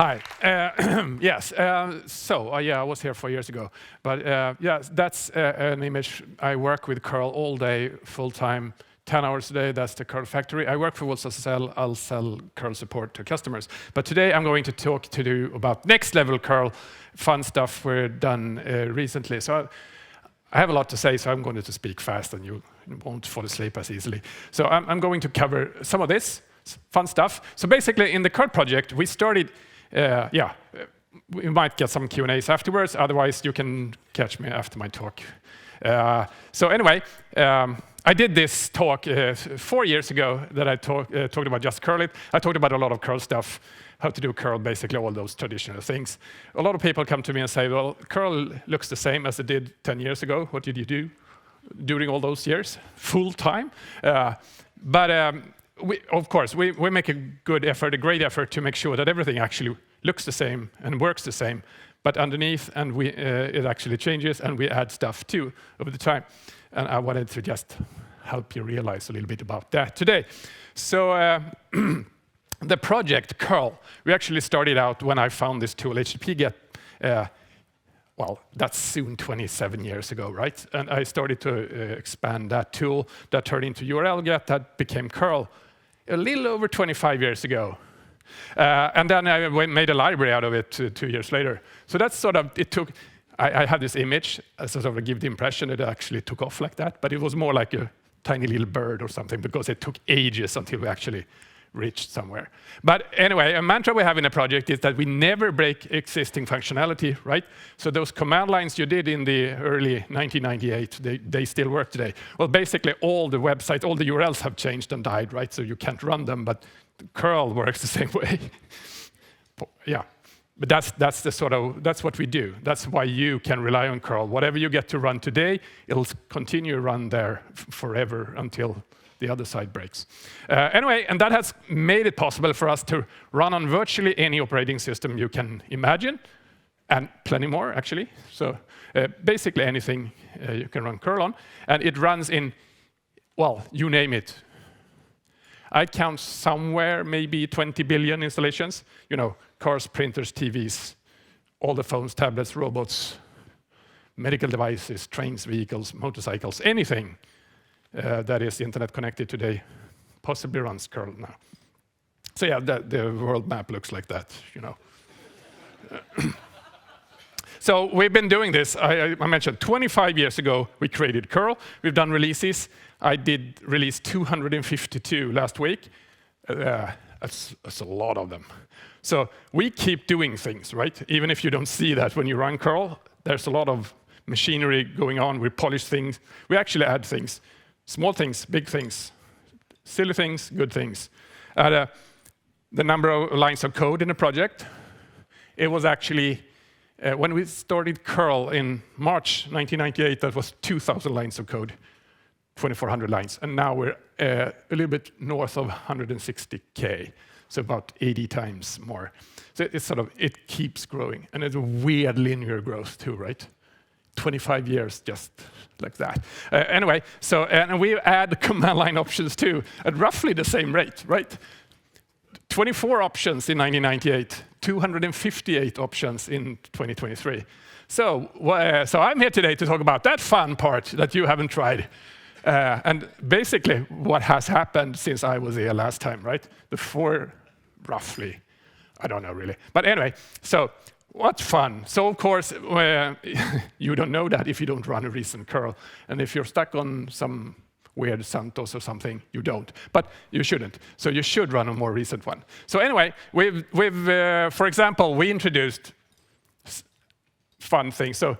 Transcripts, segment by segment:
Hi. Yes. I was here 4 years ago, but yeah, that's an image. I work with curl all day, full time, 10 hours a day. That's the curl factory. I work for wolfSSL. I'll sell curl support to customers. But today I'm going to talk to you about next level curl, fun stuff we're done recently. So I have a lot to say, so I'm going to speak fast, and you won't fall asleep as easily. So I'm going to cover some of this fun stuff. So basically, in the curl project, we started. We might get some Q&As afterwards. Otherwise, you can catch me after my talk. So anyway, I did this talk 4 years ago that I talked about just curl it. I talked about a lot of curl stuff, how to do curl, basically all those traditional things. A lot of people come to me and say, well, curl looks the same as it did 10 years ago. What did you do during all those years? Full time? Of course, we make a good effort, a great effort to make sure that everything actually looks the same and works the same. But underneath, and it actually changes, and we add stuff too over the time. And I wanted to just help you realize a little bit about that today. So the project curl, we actually started out when I found this tool, HTTP-GET. Well, that's soon 27 years ago, right? And I started to expand that tool. That turned into URL-GET, that became curl a little over 25 years ago. And then I made a library out of it 2 years later. So that's sort of, it took, I had this image, sort of give the impression it actually took off like that, but it was more like a tiny little bird or something, because it took ages until we actually reached somewhere. But anyway, a mantra we have in a project is that we never break existing functionality, right? So those command lines you did in the early 1998, they still work today. Well, basically all the websites, all the URLs have changed and died, right? So you can't run them, but curl works the same way. Yeah, but that's what we do. That's why you can rely on curl. Whatever you get to run today, it'll continue to run there forever until the other side breaks. Anyway, and that has made it possible for us to run on virtually any operating system you can imagine, and plenty more, actually. So basically anything you can run curl on. And it runs in, well, you name it. I count somewhere maybe 20 billion installations. You know, cars, printers, TVs, all the phones, tablets, robots, medical devices, trains, vehicles, motorcycles, anything that is internet connected today possibly runs curl now. So yeah, the world map looks like that, you know. So we've been doing this. I mentioned 25 years ago we created curl. We've done releases. I did release 252 last week. That's a lot of them. So we keep doing things, right? Even if you don't see that when you run curl, there's a lot of machinery going on. We polish things. We actually add things. Small things, big things, silly things, good things. The number of lines of code in the project, it was actually, when we started curl in March 1998, that was 2,000 lines of code, 2,400 lines. And now we're a little bit north of 160K, so about 80 times more. So it keeps growing. And it's a weird linear growth too, right? 25 years just like that. Anyway, so and we add command line options too at roughly the same rate, right? 24 options in 1998, 258 options in 2023. So I'm here today to talk about that fun part that you haven't tried. And basically what has happened since I was here last time, right? Roughly, I don't know really. But anyway, so what fun. So of course, you don't know that if you don't run a recent curl. And if you're stuck on some weird Santos or something, you don't. But you shouldn't. So you should run a more recent one. So anyway, for example, we introduced fun things. So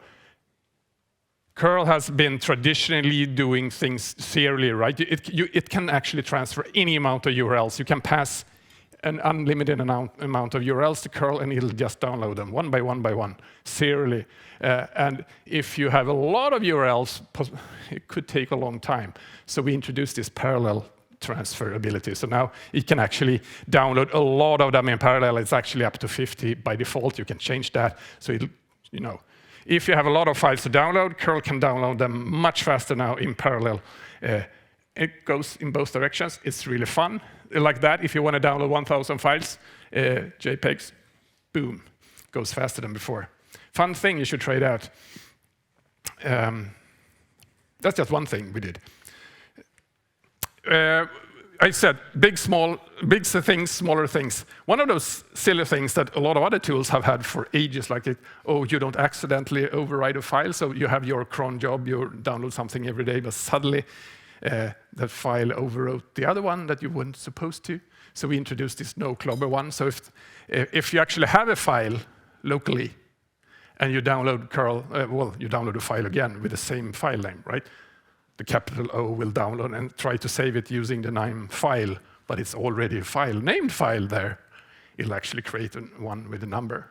curl has been traditionally doing things serially, right? It can actually transfer any amount of URLs. You can pass an unlimited amount of URLs to curl, and it'll just download them one by one, serially. And if you have a lot of URLs, it could take a long time. So we introduced this parallel transferability. So now it can actually download a lot of them in parallel. It's actually up to 50 by default. You can change that. So if you have a lot of files to download, curl can download them much faster now in parallel. It goes in both directions. It's really fun. Like that, if you want to download 1,000 files, JPEGs, boom, goes faster than before. Fun thing you should try it out. That's just one thing we did. I said big things, smaller things. One of those silly things that a lot of other tools have had for ages, like you don't accidentally override a file, so you have your cron job, you download something every day, but suddenly that file overwrote the other one that you weren't supposed to. So we introduced this no clobber one. So if you actually have a file locally and you download curl, you download a file again with the same file name, right? The capital O will download and try to save it using the name file, but it's already a file, named file there. It'll actually create one with a number.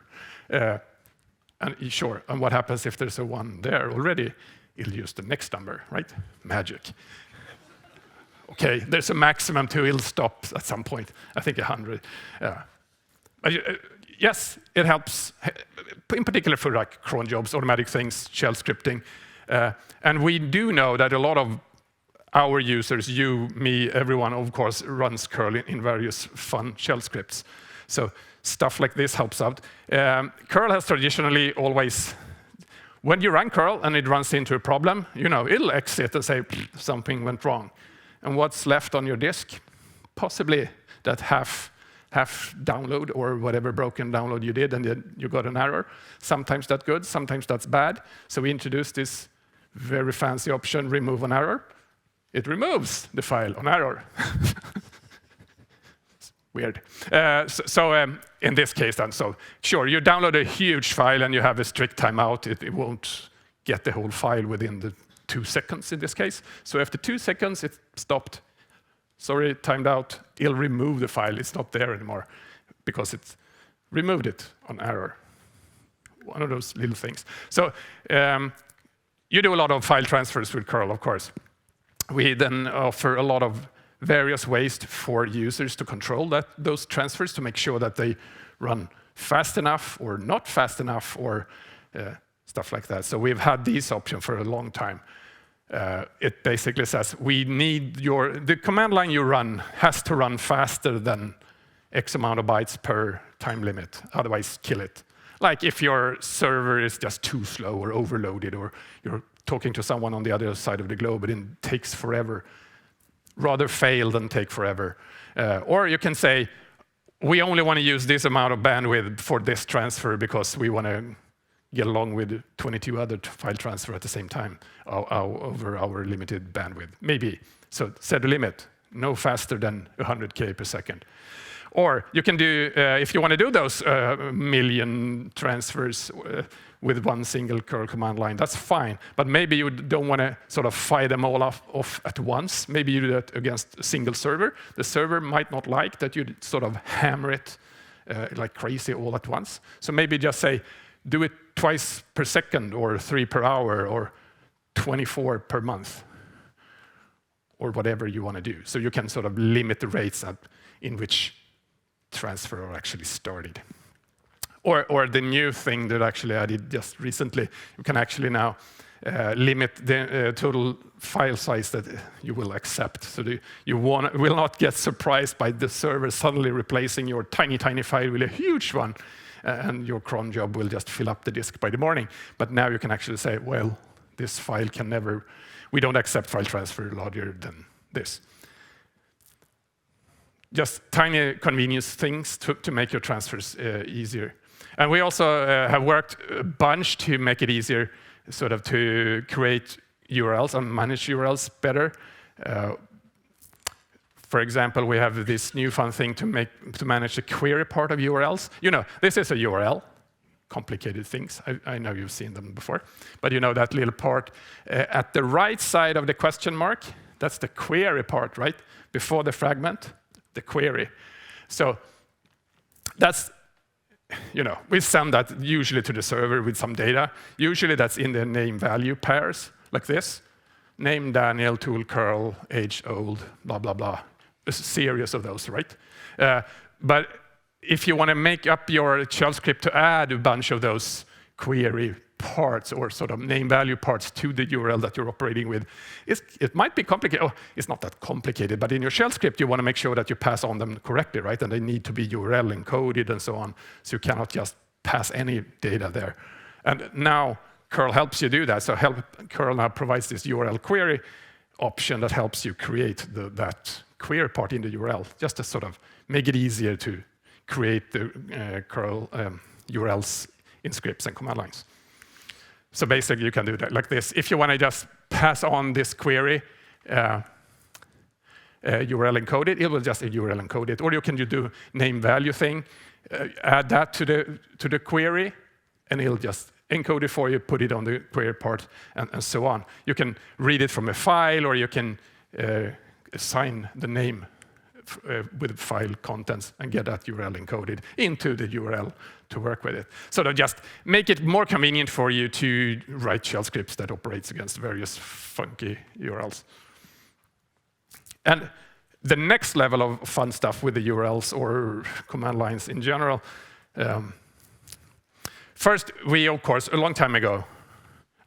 And what happens if there's a one there already? It'll use the next number, right? Magic. Okay, there's a maximum too, it'll stop at some point, I think 100. Yes, it helps, in particular for like cron jobs, automatic things, shell scripting. And we do know that a lot of our users, you, me, everyone, of course, runs curl in various fun shell scripts. So stuff like this helps out. Curl has traditionally always, when you run curl and it runs into a problem, it'll exit and say something went wrong. And what's left on your disk? Possibly that half download or whatever broken download you did, and then you got an error. Sometimes that's good, sometimes that's bad. So we introduced this very fancy option, remove an error. It removes the file on error. Weird. In this case then, so sure, you download a huge file and you have a strict timeout. It won't get the whole file within the 2 seconds in this case. So after 2 seconds, it stopped. Sorry, timed out. It'll remove the file. It's not there anymore because it removed it on error. One of those little things. So you do a lot of file transfers with curl, of course. We then offer a lot of various ways for users to control those transfers to make sure that they run fast enough or not fast enough or stuff like that. So we've had this option for a long time. It basically says we need the command line you run has to run faster than X amount of bytes per time limit, otherwise kill it. Like if your server is just too slow or overloaded, or you're talking to someone on the other side of the globe and it takes forever, rather fail than take forever. Or you can say, we only want to use this amount of bandwidth for this transfer because we want to get along with 22 other file transfer at the same time over our limited bandwidth. Maybe. So set a limit, no faster than 100K per second. Or you can do, if you want to do those million transfers with one single curl command line, that's fine. But maybe you don't want to sort of fire them all off at once. Maybe you do that against a single server. The server might not like that you sort of hammer it like crazy all at once. So maybe just say, do it twice per second, or 3 per hour, or 24 per month, or whatever you want to do. So you can sort of limit the rates in which transfer are actually started. Or the new thing that actually I did just recently, you can actually now limit the total file size that you will accept. So you will not get surprised by the server suddenly replacing your tiny, tiny file with a huge one, and your cron job will just fill up the disk by the morning. But now you can actually say, well, this file can never, we don't accept file transfer larger than this. Just tiny convenience things to make your transfers easier. And we also have worked a bunch to make it easier, sort of to create URLs and manage URLs better. For example, we have this new fun thing to manage the query part of URLs. This is a URL, complicated things. I know you've seen them before. But that little part at the right side of the question mark, that's the query part, right? Before the fragment, the query. So that's, we send that usually to the server with some data. Usually that's in the name value pairs, like this. Name Daniel, tool curl, age old, blah, blah, blah. A series of those, right? But if you want to make up your shell script to add a bunch of those query parts or sort of name value parts to the URL that you're operating with. It might be complicated. Oh, it's not that complicated, but in your shell script, you want to make sure that you pass on them correctly, right? And they need to be URL encoded and so on. So you cannot just pass any data there. And now curl helps you do that. So curl now provides this URL query option that helps you create that query part in the URL, just to sort of make it easier to create the curl URLs in scripts and command lines. So basically, you can do that like this. If you want to just pass on this query URL encoded, it will just URL encode it. Or you can do name value thing, add that to the query, and it'll just encode it for you, put it on the query part, and so on. You can read it from a file, or you can assign the name with file contents and get that URL encoded into the URL to work with it. So to just make it more convenient for you to write shell scripts that operates against various funky URLs. And the next level of fun stuff with the URLs or command lines in general, first, we, of course, a long time ago,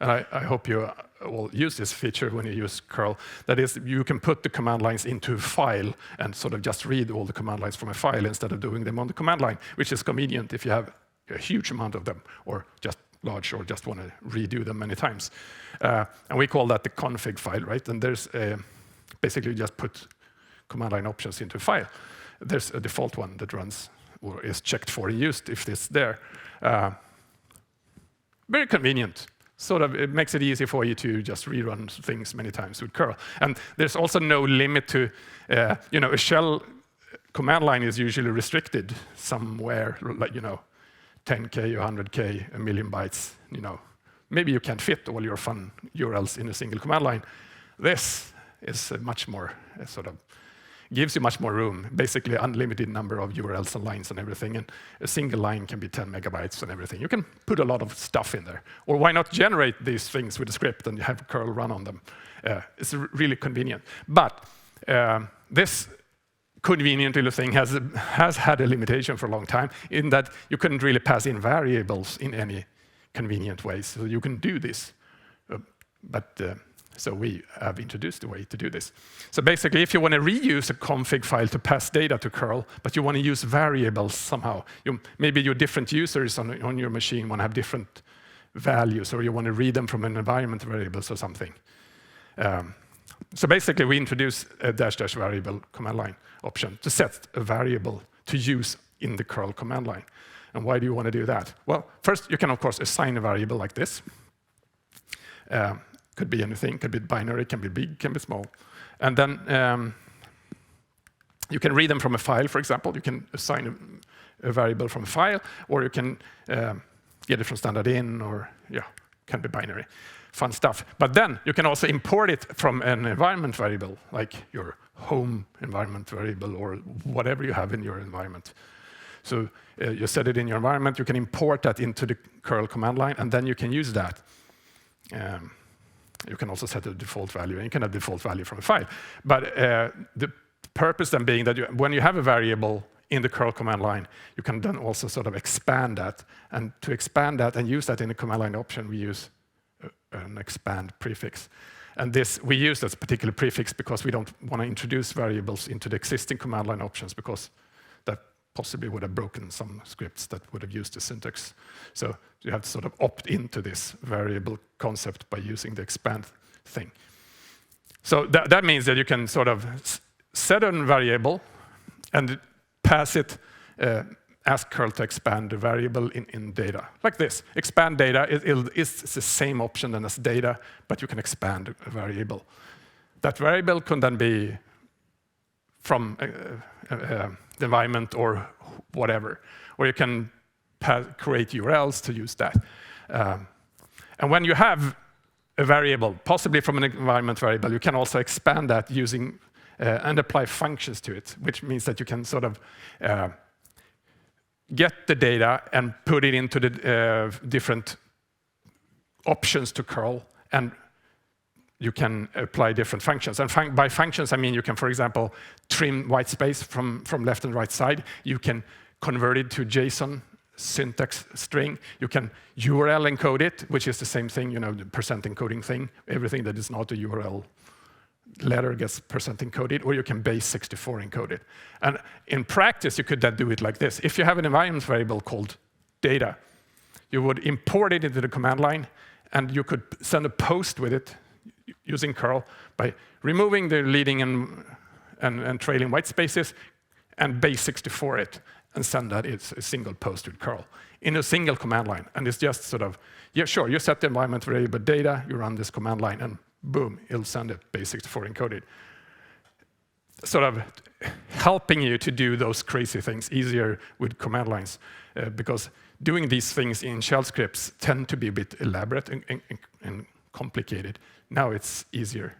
and I hope you will use this feature when you use curl, that is, you can put the command lines into a file and sort of just read all the command lines from a file instead of doing them on the command line, which is convenient if you have a huge amount of them, or just large, or just want to redo them many times. And we call that the config file, right? And there's basically you just put command line options into a file. There's a default one that runs or is checked for and used if it's there. Very convenient. Sort of, it makes it easy for you to just rerun things many times with curl. And there's also no limit to, a shell command line is usually restricted somewhere, like, 10K, 100K, 1 million bytes. Maybe you can't fit all your fun URLs in a single command line. This is much more sort of gives you much more room, basically unlimited number of URLs and lines and everything, and a single line can be 10 megabytes and everything. You can put a lot of stuff in there. Or why not generate these things with a script and have curl run on them? It's really convenient. But this convenient little thing has had a limitation for a long time in that you couldn't really pass in variables in any convenient way. So you can do this, so we have introduced a way to do this. So basically, if you want to reuse a config file to pass data to curl, but you want to use variables somehow, maybe your different users on your machine want to have different values, or you want to read them from an environment variables or something. So basically, we introduce a -- variable command line option to set a variable to use in the curl command line. And why do you want to do that? Well, first, you can, of course, assign a variable like this. Could be anything, could be binary, can be big, can be small. And then you can read them from a file, for example. You can assign a variable from a file, or you can get it from standard in, or can be binary. Fun stuff. But then you can also import it from an environment variable, like your home environment variable, or whatever you have in your environment. So you set it in your environment, you can import that into the curl command line, and then you can use that. You can also set a default value, and you can have default value from a file. But the purpose then being that when you have a variable in the curl command line, you can then also sort of expand that. And to expand that and use that in the command line option, we use an expand prefix. And we use this particular prefix because we don't want to introduce variables into the existing command line options, because that possibly would have broken some scripts that would have used the syntax. So you have to sort of opt into this variable concept by using the expand thing. So that means that you can sort of set a variable and pass it, ask curl to expand the variable in data, like this. Expand data is the same option then as data, but you can expand a variable. That variable can then be from the environment or whatever, or you can create URLs to use that. And when you have a variable, possibly from an environment variable, you can also expand that using and apply functions to it, which means that you can sort of get the data and put it into the different options to curl, and you can apply different functions. And by functions, I mean you can, for example, trim white space from left and right side. You can convert it to JSON syntax string. You can URL encode it, which is the same thing, the percent encoding thing. Everything that is not a URL letter gets percent encoded, or you can base 64 encode it. And in practice, you could then do it like this. If you have an environment variable called data, you would import it into the command line, and you could send a post with it using curl by removing the leading and trailing white spaces and base 64 it and send that as a single post with curl in a single command line. And it's just sort of, yeah, sure, you set the environment variable data, you run this command line, and boom, it'll send it base 64 encoded. Sort of helping you to do those crazy things easier with command lines, because doing these things in shell scripts tend to be a bit elaborate and complicated. Now it's easier.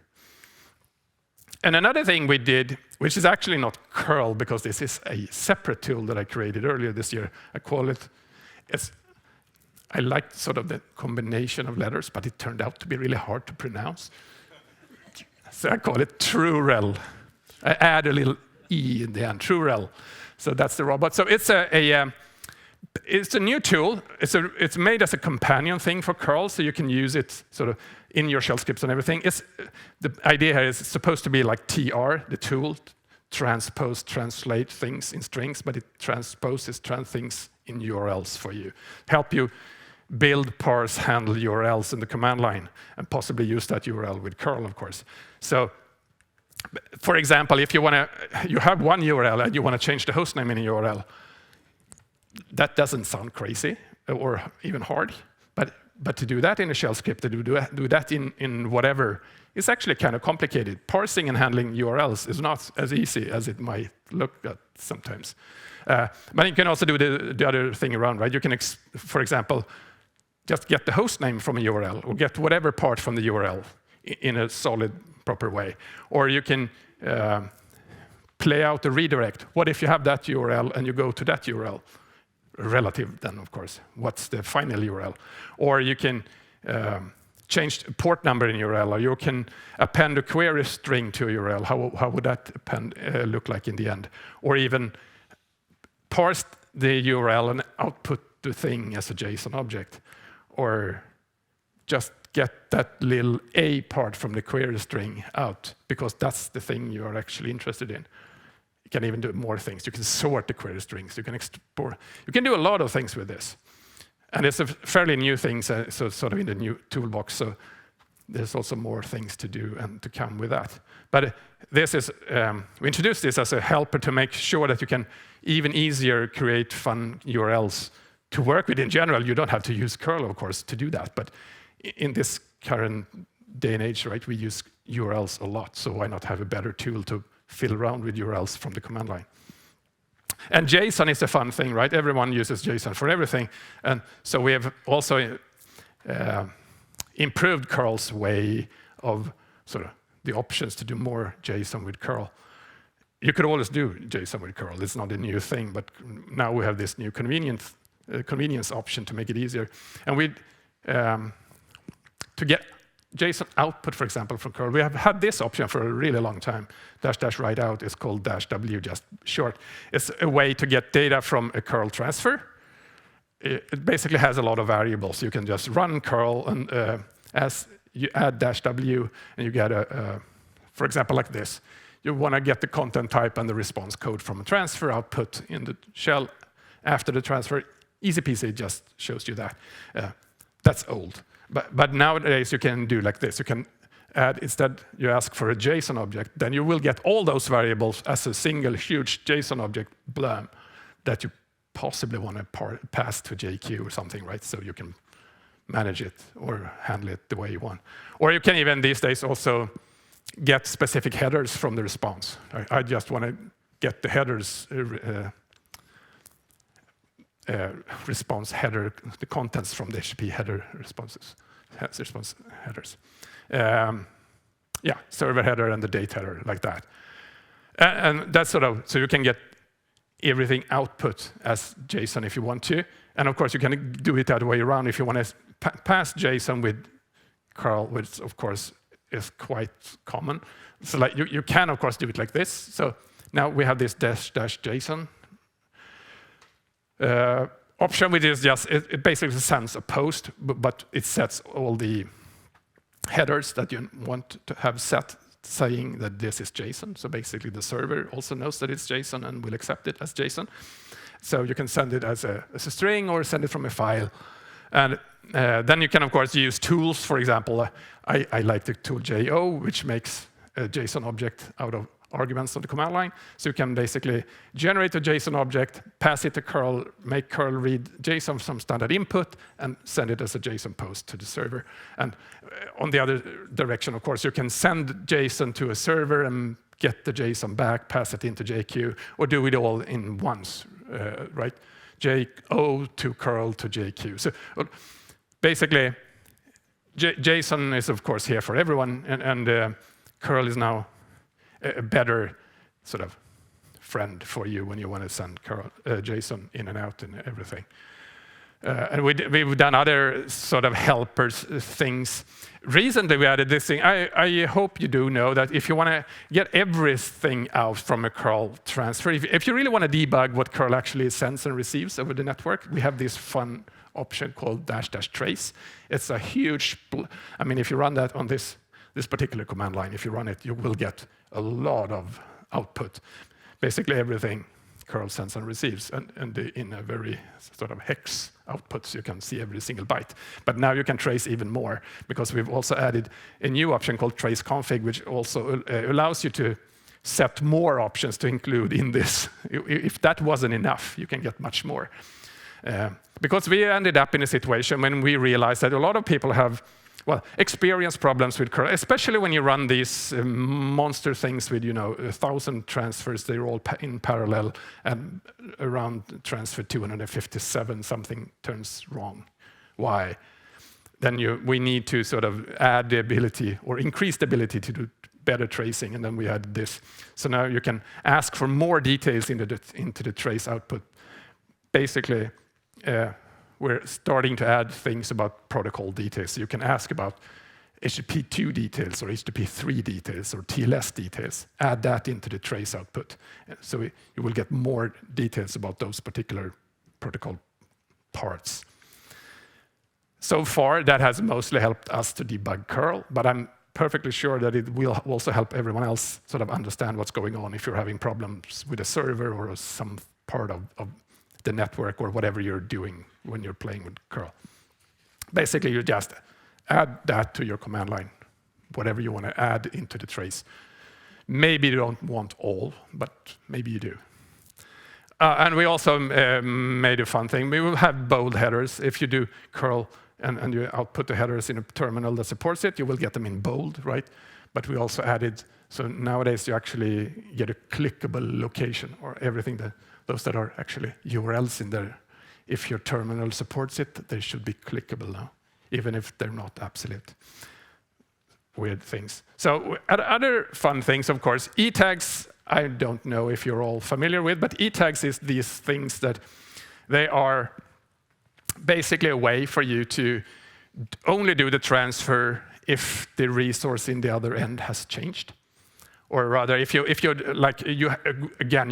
And another thing we did, which is actually not curl, because this is a separate tool that I created earlier this year. I call it, I liked sort of the combination of letters, but it turned out to be really hard to pronounce. So I call it trurl. I add a little E in the end, trurl. So that's the robot. So it's a new tool. It's made as a companion thing for curl, so you can use it sort of in your shell scripts and everything. The idea here is it's supposed to be like TR, the tool, translate things in strings, but it transposes things in URLs for you. Help you build, parse, handle URLs in the command line, and possibly use that URL with curl, of course. So, for example, if you have one URL and you want to change the host name in a URL, that doesn't sound crazy or even hard, but to do that in a shell script, to do that in whatever, is actually kind of complicated. Parsing and handling URLs is not as easy as it might look at sometimes. But you can also do the other thing around, right? You can, for example, just get the host name from a URL, or get whatever part from the URL in a solid, proper way. Or you can play out a redirect. What if you have that URL and you go to that URL? Relative then, of course. What's the final URL? Or you can change port number in URL, or you can append a query string to a URL. How would that append look like in the end? Or even parse the URL and output the thing as a JSON object. Or just get that little A part from the query string out, because that's the thing you are actually interested in. You can even do more things. You can sort the query strings. You can export. You can do a lot of things with this. And it's a fairly new thing, so sort of in the new toolbox. So there's also more things to do and to come with that. But this is, we introduced this as a helper to make sure that you can even easier create fun URLs to work with in general. You don't have to use curl, of course, to do that. But in this current day and age, right, we use URLs a lot. So why not have a better tool to fill around with URLs from the command line? And JSON is a fun thing, right? Everyone uses JSON for everything. And so we have also improved curl's way of sort of the options to do more JSON with curl. You could always do JSON with curl. It's not a new thing, but now we have this new convenience option to make it easier. And we to get JSON output, for example, from curl, we have had this option for a really long time. -- write out is called -w, just short. It's a way to get data from a curl transfer. It basically has a lot of variables. You can just run curl, and as you add -w, and you get for example, like this. You want to get the content type and the response code from a transfer output in the shell after the transfer. Easy peasy, just shows you that. That's old. But nowadays you can do like this. You can add, instead you ask for a JSON object, then you will get all those variables as a single huge JSON object, blam, that you possibly want to pass to JQ or something, right? So you can manage it or handle it the way you want. Or you can even these days also get specific headers from the response. I just want to get the headers, response header, the contents from the HTTP header response headers. Yeah, server header and the date header, like that. And that's sort of, so you can get everything output as JSON if you want to. And of course, you can do it the other way around if you want to pass JSON with curl, which of course is quite common. So like you can of course do it like this. So now we have this -- JSON. option, which is just, it basically sends a post, but it sets all the headers that you want to have set, saying that this is JSON. So basically the server also knows that it's JSON and will accept it as JSON. So you can send it as a string or send it from a file. And then you can, of course, use tools. For example, I like the tool JO, which makes a JSON object out of arguments on the command line. So you can basically generate a JSON object, pass it to curl, make curl read JSON from standard input, and send it as a JSON post to the server. And on the other direction, of course, you can send JSON to a server and get the JSON back, pass it into JQ, or do it all in once, right? JO to curl to JQ. So basically, JSON is, of course, here for everyone, and curl is now a better sort of friend for you when you want to send curl, JSON in and out and everything. And we've done other sort of helpers things. Recently, we added this thing. I hope you do know that if you want to get everything out from a curl transfer, if you really want to debug what curl actually sends and receives over the network, we have this fun option called --trace. It's a huge, I mean, if you run that on this particular command line, if you run it, you will get a lot of output. Basically everything curl sends and receives, and in a very sort of hex output, so you can see every single byte. But now you can trace even more, because we've also added a new option called trace config, which also allows you to set more options to include in this. If that wasn't enough, you can get much more. Because we ended up in a situation when we realized that a lot of people have experience problems with curl, especially when you run these monster things with 1,000 transfers. They're all in parallel, and around transfer 257, something turns wrong. Why? Then we need to sort of add the ability or increase the ability to do better tracing, and then we had this. So now you can ask for more details into the trace output. Basically, we're starting to add things about protocol details. So you can ask about HTTP2 details or HTTP3 details or TLS details. Add that into the trace output. So you will get more details about those particular protocol parts. So far, that has mostly helped us to debug curl, but I'm perfectly sure that it will also help everyone else sort of understand what's going on if you're having problems with a server or some part of the network or whatever you're doing when you're playing with curl. Basically, you just add that to your command line, whatever you want to add into the trace. Maybe you don't want all, but maybe you do. And we also made a fun thing. We will have bold headers. If you do curl and you output the headers in a terminal that supports it, you will get them in bold, right? But we also added, so nowadays you actually get a clickable location, or everything those that are actually URLs in there. If your terminal supports it, they should be clickable now, even if they're not absolute. Weird things. So other fun things, of course, e-tags, I don't know if you're all familiar with, but e-tags is these things that they are basically a way for you to only do the transfer if the resource in the other end has changed. Or rather, if you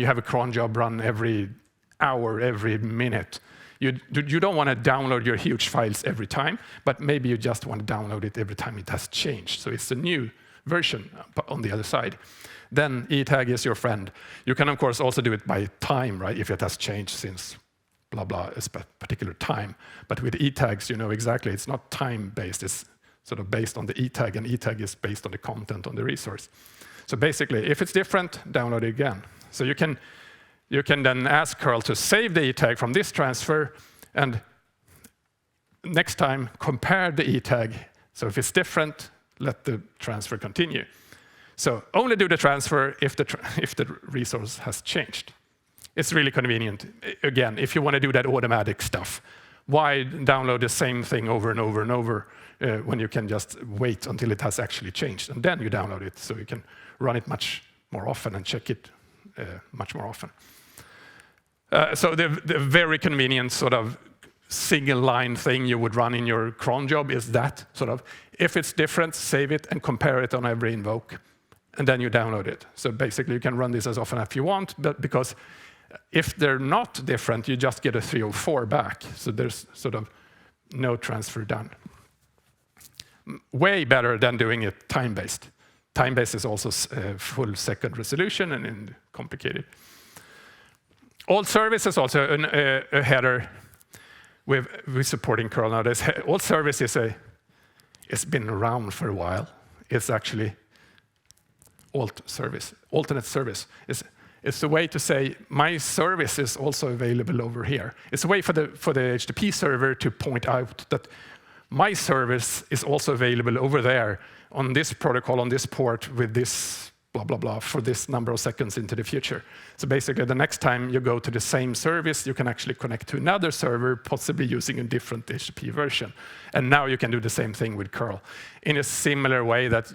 have a cron job run every hour, every minute, you don't want to download your huge files every time, but maybe you just want to download it every time it has changed. So it's a new version on the other side. Then e-tag is your friend. You can, of course, also do it by time, right? If it has changed since blah, blah, a particular time. But with e-tags, you know exactly, it's not time-based. It's sort of based on the e-tag, and e-tag is based on the content on the resource. So basically, if it's different, download it again. So you can then ask curl to save the e-tag from this transfer, and next time, compare the e-tag. So if it's different, let the transfer continue. So only do the transfer if the resource has changed. It's really convenient. Again, if you want to do that automatic stuff, why download the same thing over and over and over when you can just wait until it has actually changed, and then you download it, so you can run it much more often and check it much more often. So the very convenient sort of single line thing you would run in your cron job is that sort of, if it's different, save it and compare it on every invoke, and then you download it. So basically you can run this as often as you want, but because If they're not different, you just get a 304 back. So there's sort of no transfer done. Way better than doing it time-based. Time-based is also full second resolution and complicated. Alt service is also a header with supporting curl nowadays. Alt service it's been around for a while. It's actually alt service, alternate service. It's a way to say my service is also available over here. It's a way for the HTTP server to point out that my service is also available over there on this protocol, on this port, with this blah, blah, blah, for this number of seconds into the future. So basically, the next time you go to the same service, you can actually connect to another server, possibly using a different HTTP version. And now you can do the same thing with curl in a similar way that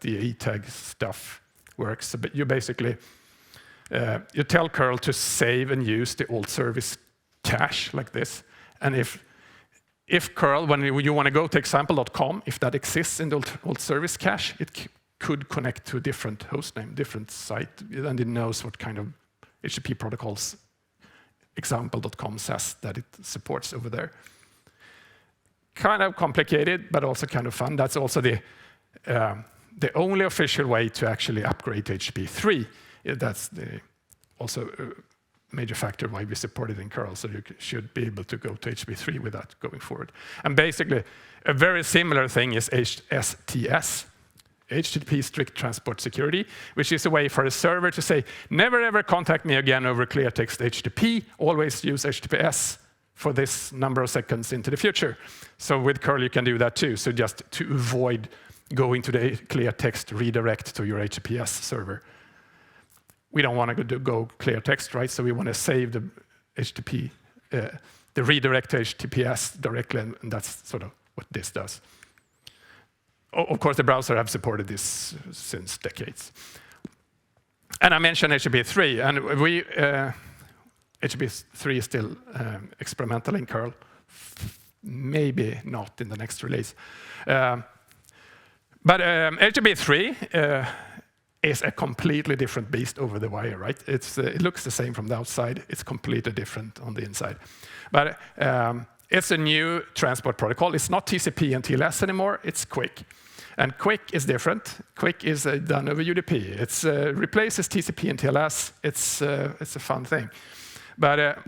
the ETAG stuff works. So, but you basically, you tell curl to save and use the alt service cache like this. And if curl, when you want to go to example.com, if that exists in the alt service cache, it could connect to a different host name, different site, and it knows what kind of HTTP protocols example.com says that it supports over there. Kind of complicated, but also kind of fun. That's also the only official way to actually upgrade to HTTP 3. That's also a major factor why we support it in curl, so you should be able to go to HTTP 3 with that going forward. And basically, a very similar thing is HSTS, HTTP Strict Transport Security, which is a way for a server to say, never ever contact me again over clear text HTTP, always use HTTPS for this number of seconds into the future. So with curl, you can do that too. So just to avoid going to the clear text redirect to your HTTPS server. We don't want to go clear text, right? So we want to save the HTTP, the redirect to HTTPS directly, and that's sort of what this does. Of course, the browser have supported this since decades. And I mentioned HTTP 3, and HTTP 3 is still experimental in curl. Maybe not in the next release. But HTTP 3 is a completely different beast over the wire, right? It looks the same from the outside. It's completely different on the inside. But it's a new transport protocol. It's not TCP and TLS anymore. It's QUIC. And QUIC is different. QUIC is done over UDP. It replaces TCP and TLS. It's a fun thing. But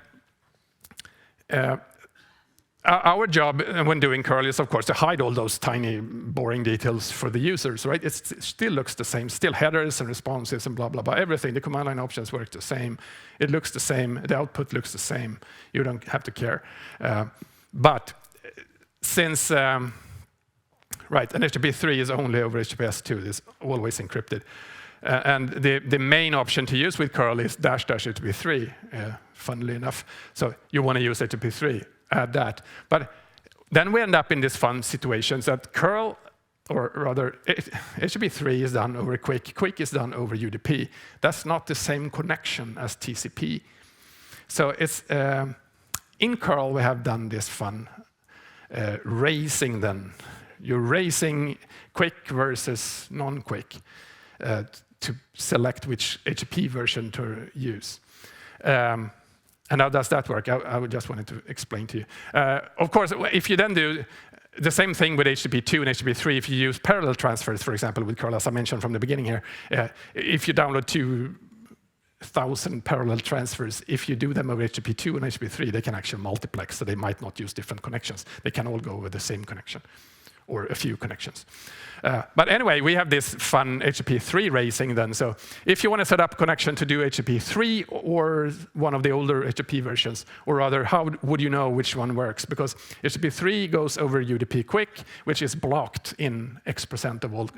our job when doing curl is, of course, to hide all those tiny, boring details for the users, right? It still looks the same, still headers and responses and blah, blah, blah, everything. The command line options work the same. It looks the same. The output looks the same. You don't have to care. But since, right, and HTTP 3 is only over HTTPS 2. It's always encrypted. And the main option to use with curl is -- HTTP 3, funnily enough. So you want to use HTTP 3. Add that. But then we end up in this fun situations that curl, or rather, HTTP 3 is done over QUIC. QUIC is done over UDP. That's not the same connection as TCP. So it's in curl we have done this fun racing. Then you're racing QUIC versus non-QUIC to select which HTTP version to use. And how does that work? I just wanted to explain to you. Of course, if you then do the same thing with HTTP 2 and HTTP 3, if you use parallel transfers, for example, with curl, as I mentioned from the beginning here, if you download 2,000 parallel transfers, if you do them over HTTP 2 and HTTP 3, they can actually multiplex, so they might not use different connections. They can all go over the same connection, or a few connections. But anyway, we have this fun HTTP 3 racing then. So if you want to set up a connection to do HTTP 3 or one of the older HTTP versions, or rather, how would you know which one works? Because HTTP 3 goes over UDP QUIC, which is blocked in X% of all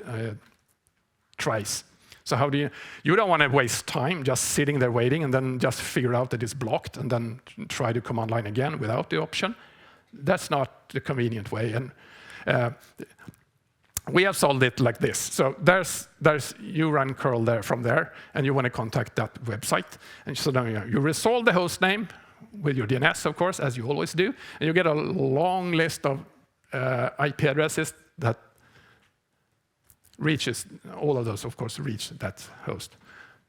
tries. So how do you don't want to waste time just sitting there waiting and then just figure out that it's blocked and then try the command line again without the option. That's not the convenient way. And we have solved it like this. So you run curl there from there, and you want to contact that website. And so then you resolve the host name with your DNS, of course, as you always do, and you get a long list of IP addresses that reaches, all of those, of course, reach that host.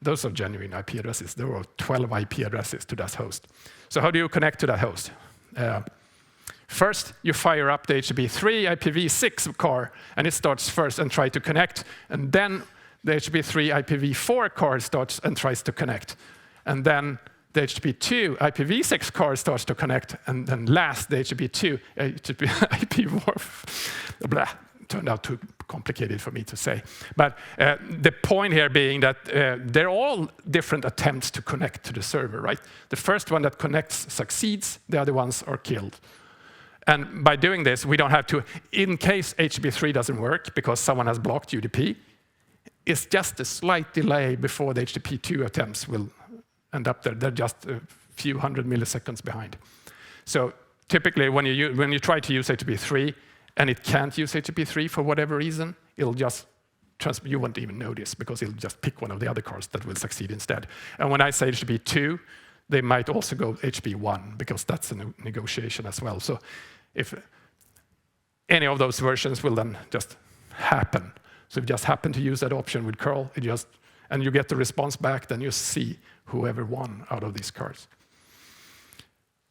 Those are genuine IP addresses. There are 12 IP addresses to that host. So how do you connect to that host? First, you fire up the HTTP3 IPv6 car, and it starts first and tries to connect. And then the HTTP3 IPv4 car starts and tries to connect. And then the HTTP2 IPv6 car starts to connect. And then last, the HTTP2 IPv4 blah, turned out too complicated for me to say. But the point here being that they're all different attempts to connect to the server, right? The first one that connects succeeds, the other ones are killed. And by doing this, we don't have to, in case HTTP3 doesn't work because someone has blocked UDP, it's just a slight delay before the HTTP2 attempts will end up there. They're just a few hundred milliseconds behind. So typically, when you try to use HTTP3 and it can't use HTTP3 for whatever reason, it'll just you won't even notice because it'll just pick one of the other cars that will succeed instead. And when I say HTTP2, they might also go HTTP1 because that's a negotiation as well. So if any of those versions will then just happen. So if you just happen to use that option with curl, and you get the response back, then you see whoever won out of these cars.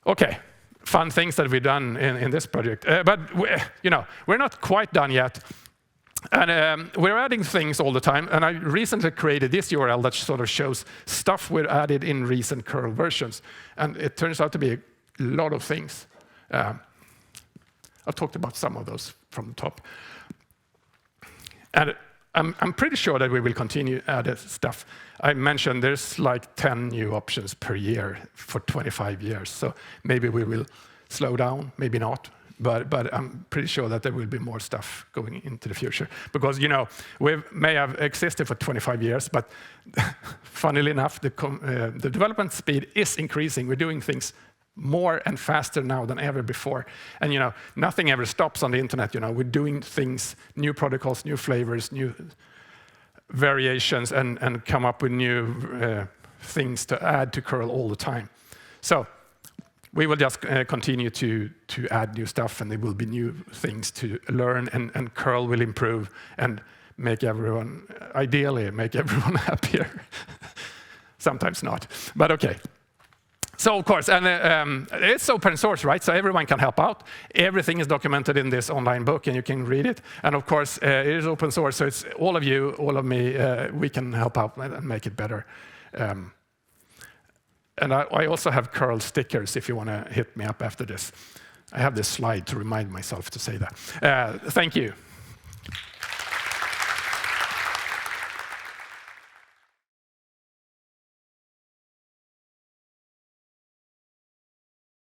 Okay, fun things that we've done in this project. But we're not quite done yet. And we're adding things all the time. And I recently created this URL that sort of shows stuff we've added in recent curl versions. And it turns out to be a lot of things. I've talked about some of those from the top. And I'm pretty sure that we will continue to add stuff. I mentioned there's like 10 new options per year for 25 years. So maybe we will slow down, maybe not. But I'm pretty sure that there will be more stuff going into the future. Because, we may have existed for 25 years, but funnily enough, the development speed is increasing. We're doing things more and faster now than ever before. And, nothing ever stops on the internet. We're doing things, new protocols, new flavors, new variations, and come up with new things to add to curl all the time. So we will just continue to add new stuff, and there will be new things to learn, and curl will improve and ideally make everyone happier. Sometimes not, but okay. So of course, and it's open source, right? So everyone can help out. Everything is documented in this online book, and you can read it. And of course, it is open source, so it's all of you, all of me, we can help out and make it better. And I also have curl stickers if you want to hit me up after this. I have this slide to remind myself to say that. Thank you.